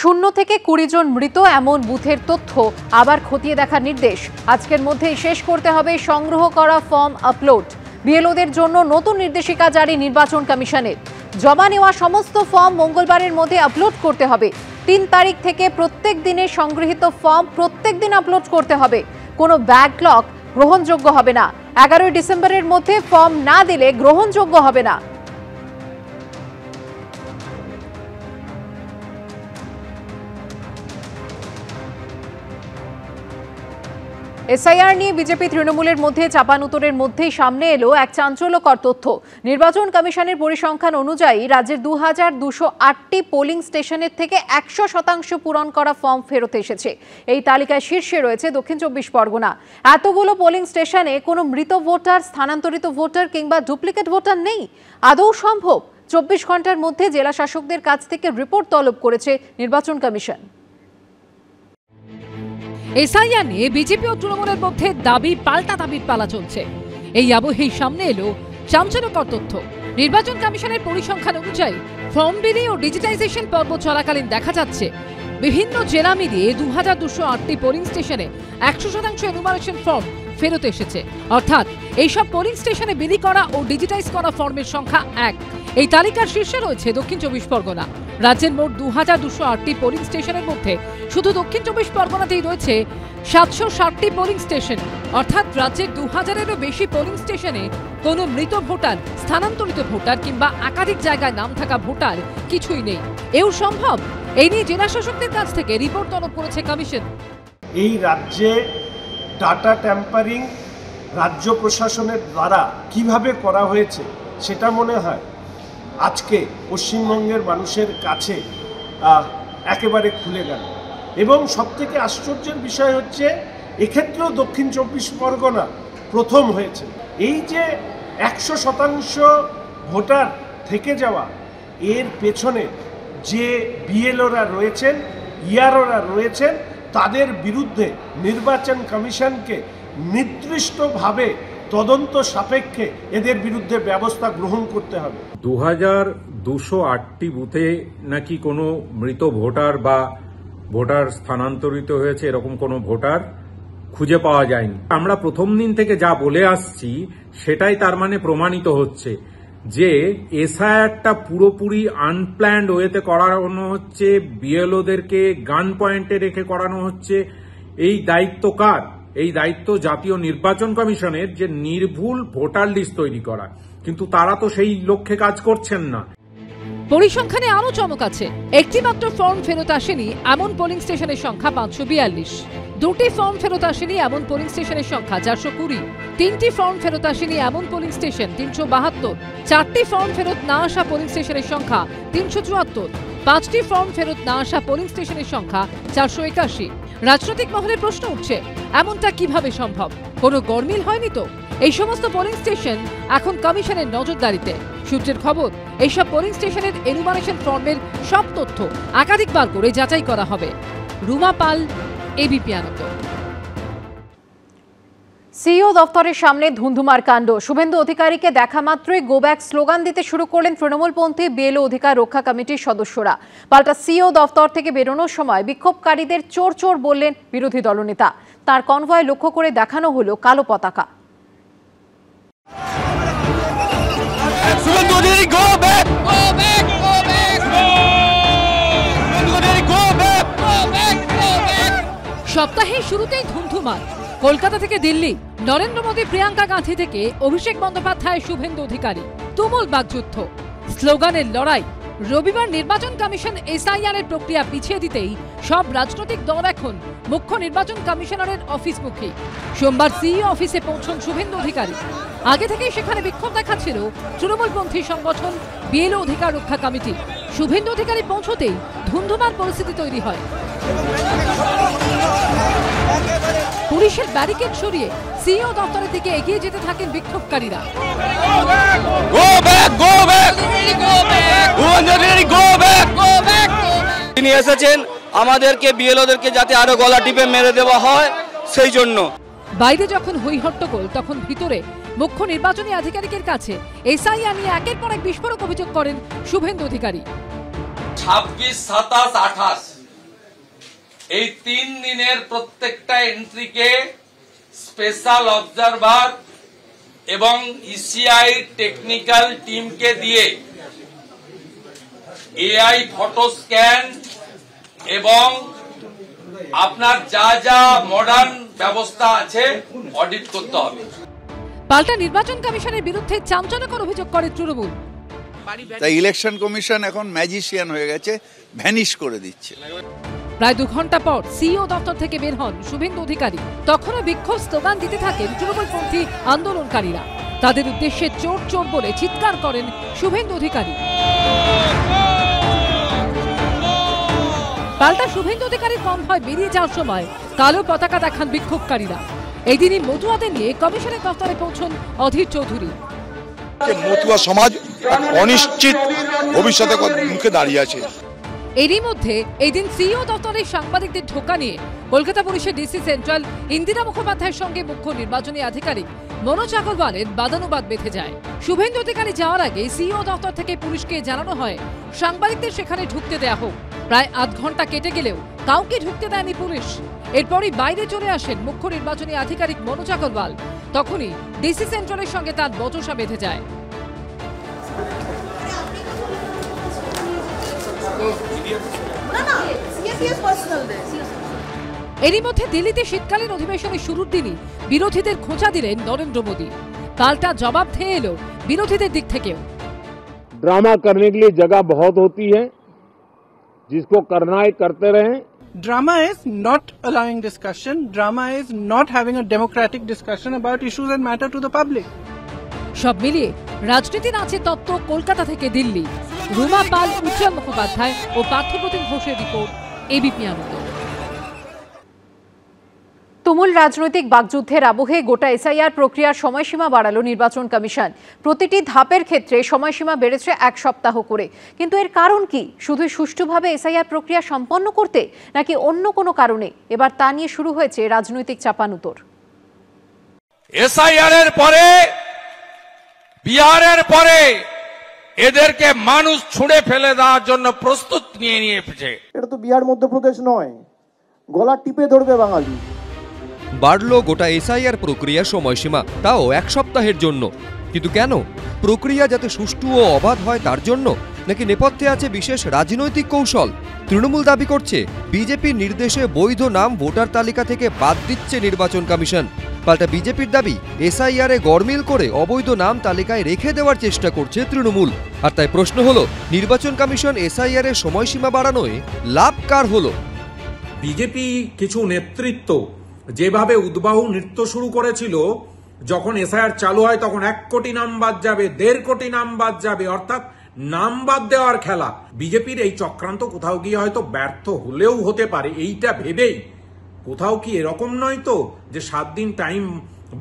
শূন্য থেকে 20 জন মৃত এমন বুথের তথ্য আবার খতিয়ে দেখার নির্দেশ। আজকের মধ্যেই শেষ করতে হবে সংগ্রহ করা ফর্ম আপলোড। বিএলওদের জন্য নতুন নির্দেশিকা জারি নির্বাচন কমিশনের। জমা নেওয়া সমস্ত ফর্ম মঙ্গলবারের মধ্যে আপলোড করতে হবে। 3 তারিখ থেকে প্রত্যেক দিনে সংগৃহীত ফর্ম প্রত্যেক দিন আপলোড করতে হবে। কোনো ব্যাকলগ গ্রহণযোগ্য হবে না। 11 ডিসেম্বরের মধ্যে ফর্ম না দিলে গ্রহণযোগ্য হবে না। এসআইআর নিয়ে বিজেপি তৃণমূলের মধ্যে চাপানুতরের মধ্যেই সামনে এলো এক চাঞ্চল্যকর তথ্য। নির্বাচন কমিশনের পরিসংখ্যান অনুযায়ী রাজ্যের 2208টি পোলিং স্টেশনের থেকে 100% পূরণ করা ফর্ম ফেরত এসেছে। এই তালিকায় শীর্ষে রয়েছে দক্ষিণ 24 পরগনা। এতগুলো পোলিং স্টেশনে কোনো মৃত ভোটার, স্থানান্তরিত ভোটার কিংবা ডুপ্লিকেট ভোটার নেই। আদৌ সম্ভব? 24 ঘন্টার মধ্যে জেলা শাসকদের কাছ থেকে রিপোর্ট তলব করেছে নির্বাচন কমিশন। এসআইআর নিয়ে বিজেপি ও তৃণমূলের মধ্যে দাবি পাল্টা দাবির পালা চলছে। এই আবহেই সামনে এলো চাঞ্চল্যকর তথ্য। নির্বাচন কমিশনের পরিসংখ্যান অনুযায়ী ফর্ম বিলি ও ডিজিটাইজেশন পর্ব চলাকালীন দেখা যাচ্ছে বিভিন্ন জেলা মিলিয়ে 2208টি পোলিং স্টেশনে 100% এনুমারেশন ফর্ম ফেরত এসেছে। অর্থাৎ এইসব পোলিং স্টেশনে বিলি করা ও ডিজিটাইজ করা ফর্মের সংখ্যা 1। এই তালিকার শীর্ষে রয়েছে দক্ষিণ 24 পরগনা। রাজ্যের মোট 2208টি পোলিং স্টেশনের মধ্যে শুধু দক্ষিণ 24 পরগনাতেই রয়েছে 760টি পোলিং স্টেশন। অর্থাৎ রাজ্যের 2000-এরও বেশি পোলিং স্টেশনে কোনো মৃত ভোটার, স্থানান্তরিত ভোটার কিংবা একাধিক জায়গায় নাম থাকা ভোটার কিছুই নেই। এও সম্ভব? এই নিয়ে জেলা শাসকদের কাছ থেকে রিপোর্ট তলব করেছে কমিশন। এই রাজ্যে ডাটা ট্যাম্পারিং রাজ্য প্রশাসনের দ্বারা কিভাবে করা হয়েছে সেটা মনে হয় আজকে পশ্চিমবঙ্গের মানুষের কাছে একেবারে খুলে গেল। এবং সবথেকে আশ্চর্যের বিষয় হচ্ছে এক্ষেত্রেও দক্ষিণ 24 পরগনা প্রথম হয়েছে। এই যে 100% ভোটার থেকে যাওয়া, এর পেছনে যে বিএলওরা রয়েছেন, ইআরওরা রয়েছেন, তাদের বিরুদ্ধে নির্বাচন কমিশনকে নির্দিষ্টভাবে তদন্ত সাপেক্ষে এদের বিরুদ্ধে ব্যবস্থা গ্রহণ করতে হবে। 2208টি বুথে নাকি কোনো মৃত ভোটার বা ভোটার স্থানান্তরিত হয়েছে এরকম কোনো ভোটার খুঁজে পাওয়া যায়নি। আমরা প্রথম দিন থেকে যা বলে আসছি সেটাই তার মানে প্রমাণিত হচ্ছে যে এসআইআরটা পুরোপুরি আনপ্ল্যান্ড ওয়েতে করানো হচ্ছে, বিএলওদেরকে গান পয়েন্টে রেখে করানো হচ্ছে। এই দায়িত্ব কার? এই দায়িত্ব জাতীয় নির্বাচন কমিশনের, যে নির্ভুল ভোটার লিস্ট তৈরি করা, কিন্তু তারা তো সেই লক্ষ্যে কাজ করছেন না। পরিসংখ্যানে আরো চমক আছে। একটি মাত্র ফর্ম ফেরত আসেনি এমন পোলিং স্টেশনের সংখ্যা 542। 2টি ফর্ম ফেরত আসেনি এমন পোলিং স্টেশনের সংখ্যা 420। 3টি ফর্ম ফেরত আসেনি এমন পোলিং স্টেশন 372। 4টি ফর্ম ফেরত না আসা পোলিং স্টেশনের সংখ্যা 374। 5টি ফর্ম ফেরত না আসা পোলিং স্টেশনের সংখ্যা 481। রাজনৈতিক মহলে প্রশ্ন উঠছে, এমনটা কিভাবে সম্ভব? কোনো গরমিল হয়নি তো? এই সমস্ত পোলিং স্টেশন এখন কমিশনের নজরদারিতে। সূত্রের খবর, এইসব পোলিং স্টেশনের এনুমারেশন ফর্মের সব তথ্য একাধিকবার করে যাচাই করা হবে। রুমা পাল, এবিপি আনন্দ। সিইও দফতরের সামনে ধুন্ধুমার কাণ্ড। শুভেন্দু অধিকারীকে দেখা মাত্রই গো ব্যাক স্লোগান দিতে শুরু করলেন তৃণমূলপন্থী বিএলও অধিকার রক্ষা কমিটির সদস্যরা। পাল্টা সিইও দফতর থেকে বেরোনোর সময় বিক্ষোভকারীদের চোর চোর বললেন বিরোধী দলনেতা। তার কনভয় লক্ষ্য করে দেখানো হলো কালো পতাকা। সপ্তাহের শুরুতেই ধুন্ধুমার। কলকাতা থেকে দিল্লি, নরেন্দ্র মোদী, প্রিয়াঙ্কা গান্ধী থেকে অভিষেক বন্দ্যোপাধ্যায়, শুভেন্দু অধিকারী, তুমুল বাকযুদ্ধ, স্লোগানের লড়াই। রবিবার নির্বাচন কমিশন এসআইআর এর প্রক্রিয়া পিছিয়ে দিতেই সব রাজনৈতিক দল এখন মুখ্য নির্বাচন কমিশনারের অফিসমুখী। সোমবার সিইও অফিসে পৌঁছন শুভেন্দু অধিকারী। আগে থেকেই সেখানে বিক্ষোভ দেখাচ্ছিল তৃণমূলপন্থী সংগঠন বিএলও অধিকার রক্ষা কমিটি। শুভেন্দু অধিকারী পৌঁছতেই ধুন্ধুমার পরিস্থিতি তৈরি হয়। পুলিশের ব্যারিকেড সরিয়ে সিইও দপ্তরের দিকে এগিয়ে যেতে থাকেন বিক্ষোভকারীরা। তিনি এসেছেন আমাদেরকে, বিএলওদেরকে যাতে আরো গলা টিপে মেরে দেওয়া হয় সেই জন্য। বাইরে যখন হই হট্টগোল, তখন ভিতরে মুখ্য নির্বাচনী আধিকারিকের কাছে এসআইআর নিয়ে একের পর এক বিস্ফোরক অভিযোগ করেন শুভেন্দু অধিকারী। 26, 27, 28 এই 3 দিনের প্রত্যেকটা এন্ট্রিকে স্পেশাল অবজারভার এবং ইসিআই টেকনিক্যাল টিমকে দিয়ে এআই ফটো স্ক্যান এবং আপনার যা যা মডার্ন ব্যবস্থা আছে অডিট করতে হবে। পাল্টা নির্বাচন কমিশনের বিরুদ্ধে চাঞ্চল্যকর অভিযোগ করে তৃণমূল। তাই ইলেকশন কমিশন এখন ম্যাজিশিয়ান হয়ে গেছে, ভ্যানিশ করে দিচ্ছে। প্রায় 2 ঘন্টা পর সিইও দপ্তর থেকে বের হন শুভেন্দু অধিকারী। তখনও বিক্ষোভ স্লোগান দিতে থাকেন তৃণমূলপন্থী আন্দোলনকারীরা। তাদের উদ্দেশ্যে চোর চোর বলে চিৎকার করেন শুভেন্দু অধিকারী। পাল্টা শুভেন্দু অধিকারীর কনভয় বেরিয়ে যাওয়ার সময় কালো পতাকা দেখান বিক্ষোভকারীরা। এই দিনই মতুয়াদের নিয়ে কমিশনের দপ্তরে পৌঁছন অধীর চৌধুরী। মতুয়া সমাজ অনিশ্চিত ভবিষ্যতে মুখে দাঁড়িয়ে আছে। এরই মধ্যে এই দিন সিইও দপ্তরে সাংবাদিকদের ঢোকা নিয়ে কলকাতা পুলিশের ডিসি সেন্ট্রাল ইন্দিরা মুখোপাধ্যায়ের সঙ্গে মুখ্য নির্বাচনী আধিকারিক মনোজ আগরওয়ালের বাদানুবাদ বেঁধে যায়। শুভেন্দু অধিকারী যাওয়ার আগে সিইও দপ্তর থেকে পুলিশকে জানানো হয় সাংবাদিকদের সেখানে ঢুকতে দেয়া হোক। প্রায় আধ ঘন্টা কেটে গেলেও কাউকে ঢুকতে দেয়নি পুলিশ। এরপরই বাইরে চলে আসেন মুখ্য নির্বাচনী আধিকারিক মনোজ আগরওয়াল। তখনই ডিসি সেন্ট্রালের সঙ্গে তার বচসা বেঁধে যায়। এরই মধ্যে দিল্লিতে শীতকালীন অধিবেশনের শুরুর দিনই বিরোধীদের খোঁচা দিলেন নরেন্দ্র মোদী। পাল্টা জবাব ধেয়ে এলো বিরোধীদের দিক থেকেও। ड्रामा करने के लिए जगह बहुत होती है, जिसको करना है करते रहें। Drama is not allowing discussion. Drama is not having a democratic discussion about issues that matter to the public. সব মিলিয়ে রাজনীতির আছে তত্ত্ব কলকাতা থেকে দিল্লি। রুমা পাল, উজ্জ্বল মুখোপাধ্যায় ও পার্থপ্রতিম ঘোষের রিপোর্ট, এবিপি আনন্দ। তুমুল রাজনৈতিক বাকযুদ্ধের আবহে গোটা এসআইআর প্রক্রিয়ার সময়সীমা বাড়ালো নির্বাচন কমিশন। প্রতিটি ধাপের ক্ষেত্রে সময়সীমা বেড়েছে 1 সপ্তাহ করে। কিন্তু এর কারণ কি? শুধু সুষ্ঠুভাবে এসআইআর প্রক্রিয়া সম্পন্ন করতে, নাকি অন্য কোনো কারণে? এবার তা নিয়ে শুরু হয়েছে রাজনৈতিক চাপানুতোর। এসআইআর এর পরে, বিহারের পরে এদেরকে মানুষ ছুঁড়ে ফেলে দেওয়ার জন্য প্রস্তুত নিয়ে নিয়েছে। এটা তো বিহার মধ্যপ্রদেশ নয়, গলা টিপে ধরবে বাঙালি। বাড়লো গোটা এসআইআর প্রক্রিয়ার সময়সীমা, তাও 1 সপ্তাহের জন্য। কিন্তু কেন? প্রক্রিয়া যাতে সুষ্ঠু ও অবাধ হয় তার জন্য, নাকি নেপথ্যে আছে বিশেষ রাজনৈতিক কৌশল? তৃণমূল দাবি করছে বিজেপির নির্দেশে বৈধ নাম ভোটার তালিকা থেকে বাদ দিচ্ছে নির্বাচন কমিশন। পাল্টা বিজেপির দাবি এসআইআরে গরমিল করে অবৈধ নাম তালিকায় রেখে দেওয়ার চেষ্টা করছে তৃণমূল। আর তাই প্রশ্ন হলো, নির্বাচন কমিশন এসআইআর এর সময়সীমা বাড়ানোয় লাভ কার হলো? বিজেপি কিছু নেতৃত্ব যেভাবে উদ্বাহু নৃত্য শুরু করেছিল, যখন এসআইআর চালু হয় তখন 1 কোটি নাম বাদ যাবে, 1.5 কোটি নাম বাদ যাবে, অর্থাৎ নাম বাদ দেওয়ার খেলা। বিজেপির এই চক্রান্ত কোথাও গিয়ে হয়তো ব্যর্থ হলেও হতে পারে, এইটা ভেবেই। কোথাও কি এরকম নয় তো যে 7 দিন টাইম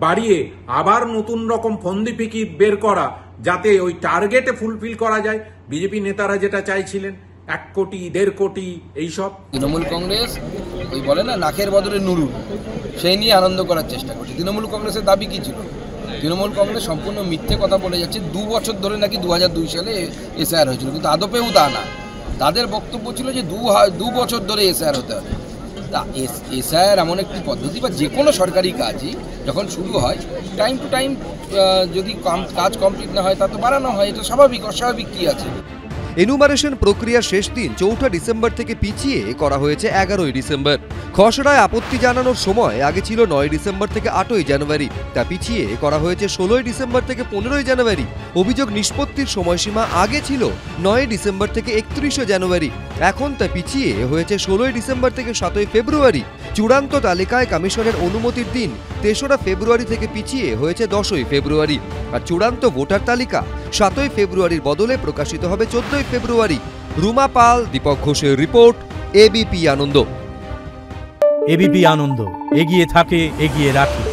বাড়িয়ে আবার নতুন রকম ফন্দি ফিকি বের করা, যাতে ওই টার্গেটে ফুলফিল করা যায়? বিজেপি নেতারা যেটা চাইছিলেন 1 কোটি 1.5 কোটি এইসব। তৃণমূল কংগ্রেস ওই বলে না নাকের বদলে নুরুল, সেই নিয়ে আনন্দ করার চেষ্টা করছে। তৃণমূল কংগ্রেসের দাবি কি ছিল? তৃণমূল কংগ্রেস সম্পূর্ণ মিথ্যে কথা বলে যাচ্ছে। 2 বছর ধরে নাকি 2002 সালে এসআইআর হয়েছিল, কিন্তু আদপেও তা না। তাদের বক্তব্য ছিল যে 2 বছর ধরে এসআইআর হতে হবে। তা এসআইআর এমন একটি পদ্ধতি, বা যে কোনো সরকারি কাজই যখন শুরু হয় টাইম টু টাইম যদি কাজ কমপ্লিট না হয় তা তো বাড়ানো হয়। এটা স্বাভাবিক, অস্বাভাবিক কি আছে? এনুমারেশন প্রক্রিয়ার শেষ দিন 4 ডিসেম্বর থেকে পিছিয়ে করা হয়েছে 11 ডিসেম্বর। খসড়ায় আপত্তি জানানোর সময় আগে ছিল 9 ডিসেম্বর থেকে 8 জানুয়ারি, তা পিছিয়ে করা হয়েছে 16 ডিসেম্বর থেকে 15 জানুয়ারি। অভিযোগ নিষ্পত্তির সময়সীমা আগে ছিল 9 ডিসেম্বর থেকে 31 জানুয়ারি, এখন তা পিছিয়ে হয়েছে 16 ডিসেম্বর থেকে 7 ফেব্রুয়ারি। চূড়ান্ত তালিকায় কমিশনের অনুমতির দিন 3রা ফেব্রুয়ারি থেকে পিছিয়ে হয়েছে 10 ফেব্রুয়ারি। আর চূড়ান্ত ভোটার তালিকা 7 ফেব্রুয়ারির বদলে প্রকাশিত হবে 14 ফেব্রুয়ারি। রুমা পাল, দীপক ঘোষের রিপোর্ট, এবিপি আনন্দ। এবিপি আনন্দ, এগিয়ে থাকে, এগিয়ে রাখে।